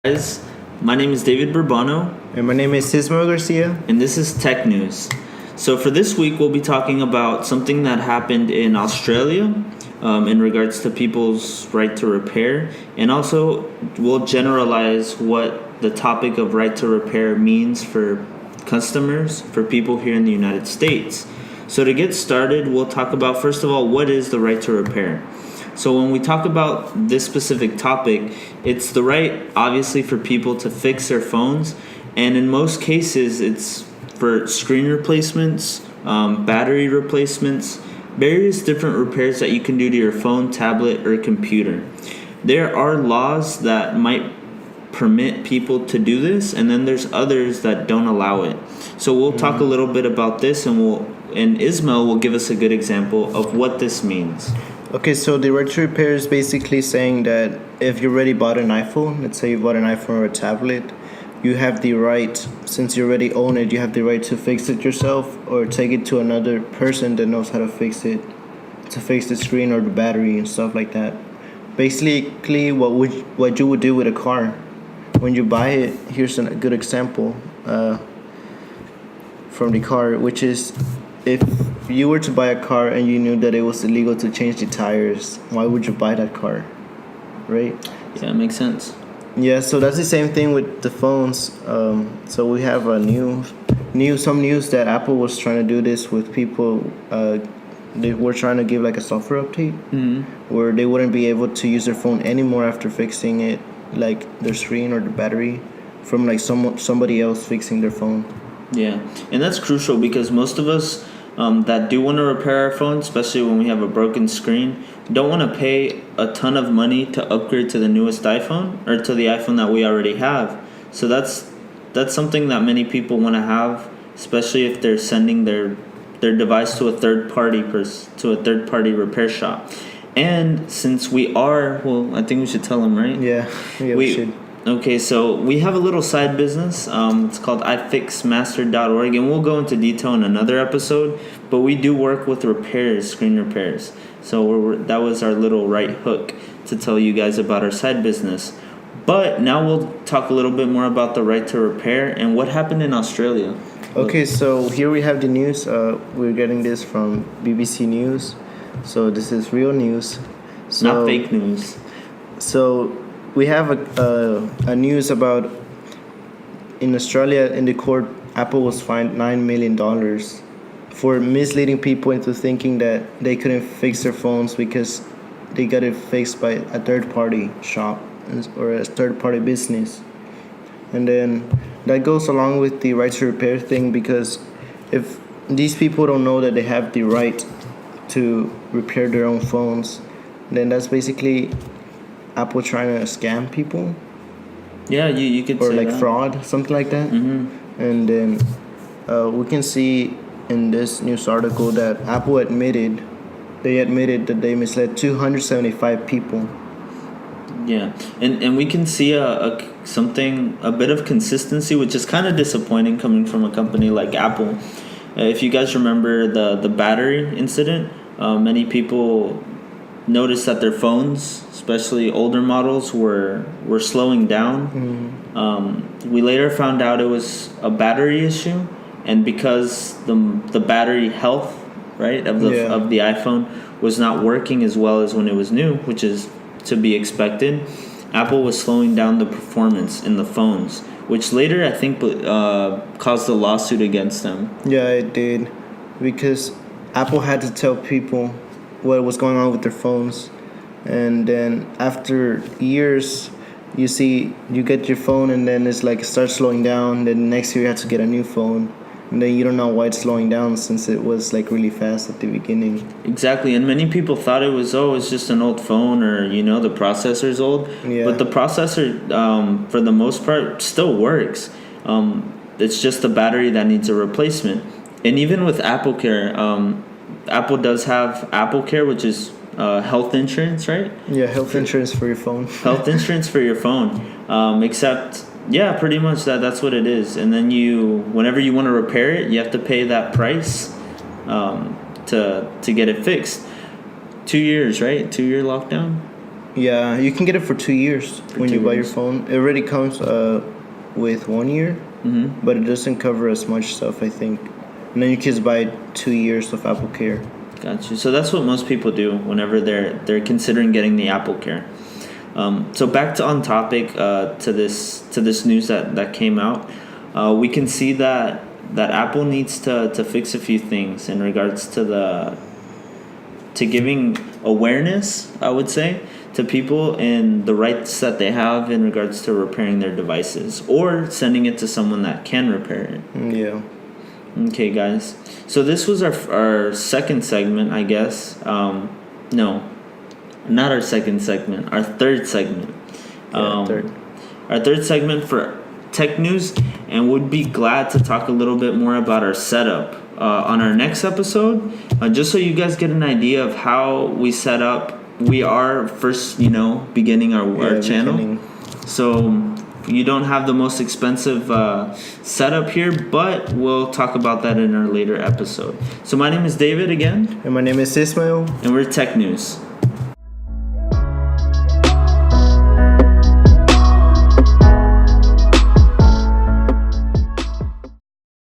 Guys, my name is David Bourbano, And my name is Sismo Garcia. and this is Tech News. So, for this week, we'll be talking about something that happened in Australia in regards to people's right to repair, and also we'll generalize what the topic of right to repair means for customers, for people here in the United States. So, to get started, we'll talk about, first of all, what is the right to repair? So when we talk about this specific topic, it's the right, obviously, for people to fix their phones. And in most cases, it's for screen replacements, battery replacements, various different repairs that you can do to your phone, tablet, or computer. There are laws that might permit people to do this, and then there's others that don't allow it. So we'll talk a little bit about this, and Ismail will give us a good example of what this means. Okay, so the right to repair is basically saying that if you already bought an iPhone, let's say you bought an iPhone or a tablet, you have the right, since you already own it, you have the right to fix it yourself or take it to another person that knows how to fix it, to fix the screen or the battery and stuff like that. Basically, what you would do with a car when you buy it. Here's a good example from the car, which is if you were to buy a car and you knew that it was illegal to change the tires, why would you buy that car, right? Yeah, it makes sense. Yeah, so that's the same thing with the phones. So we have some news that Apple was trying to do this with people. They were trying to give like a software update where they wouldn't be able to use their phone anymore after fixing it, like their screen or the battery, from like somebody else fixing their phone. Yeah, and that's crucial because most of us that do want to repair our phone, especially when we have a broken screen, don't want to pay a ton of money to upgrade to the newest iPhone or to the iPhone that we already have. So that's something that many people want to have, especially if they're sending their device to a third party repair shop. And since we are, I think we should tell them, right? Yeah, we should. Okay, so we have a little side business. It's called iFixMaster.org, and we'll go into detail in another episode. But we do work with repairs, screen repairs. So that was our little right hook to tell you guys about our side business. But now we'll talk a little bit more about the right to repair and what happened in Australia. Okay, so here we have the news. We're getting this from BBC News. So this is real news. So, not fake news. So we have a news about in Australia in the court, Apple was fined $9 million for misleading people into thinking that they couldn't fix their phones because they got it fixed by a third-party shop or a third-party business. And then that goes along with the right to repair thing, because if these people don't know that they have the right to repair their own phones, then that's basically Apple trying to scam people. Yeah, you could or say like that. Fraud, something like that. Mm-hmm. And then we can see in this news article that Apple admitted that they misled 275 people. Yeah, and we can see a bit of consistency, which is kind of disappointing coming from a company like Apple. If you guys remember the battery incident, many people noticed that their phones, especially older models, were slowing down. Mm-hmm. We later found out it was a battery issue, and because the battery health, right, of the iPhone was not working as well as when it was new, which is to be expected, Apple was slowing down the performance in the phones, which later I think caused a lawsuit against them. Yeah, it did, because Apple had to tell people what was going on with their phones, and then after years, you get your phone, and then it's like it starts slowing down. Then next year you have to get a new phone, and then you don't know why it's slowing down since it was like really fast at the beginning. Exactly, and many people thought it's just an old phone, or the processor's old. Yeah. But the processor, for the most part, still works. It's just the battery that needs a replacement. And even with Apple Care, Apple does have Apple Care, which is health insurance, right? Yeah, health insurance for your phone. Health insurance for your phone. Except, yeah, pretty much that's what it is. And then whenever you want to repair it, you have to pay that price to get it fixed. 2 years, right? 2 year lockdown. Yeah, you can get it for 2 years when 2 you buy your years. phone. It already comes with 1 year, but it doesn't cover as much stuff, I think. And then you can just buy 2 years of Apple Care. Got you. So that's what most people do whenever they're considering getting the Apple Care. So back to on topic to this news that came out, we can see that Apple needs to fix a few things in regards to giving awareness, I would say, to people in the rights that they have in regards to repairing their devices or sending it to someone that can repair it. Yeah. Okay, guys. So this was our second segment, I guess. No, not our second segment. Our third segment. Third. Our third segment for tech news, and would be glad to talk a little bit more about our setup on our next episode, just so you guys get an idea of how we set up. We are first, beginning our channel. Beginning. So you don't have the most expensive setup here, but we'll talk about that in our later episode. So my name is David again, And my name is Ismail. and we're Tech News.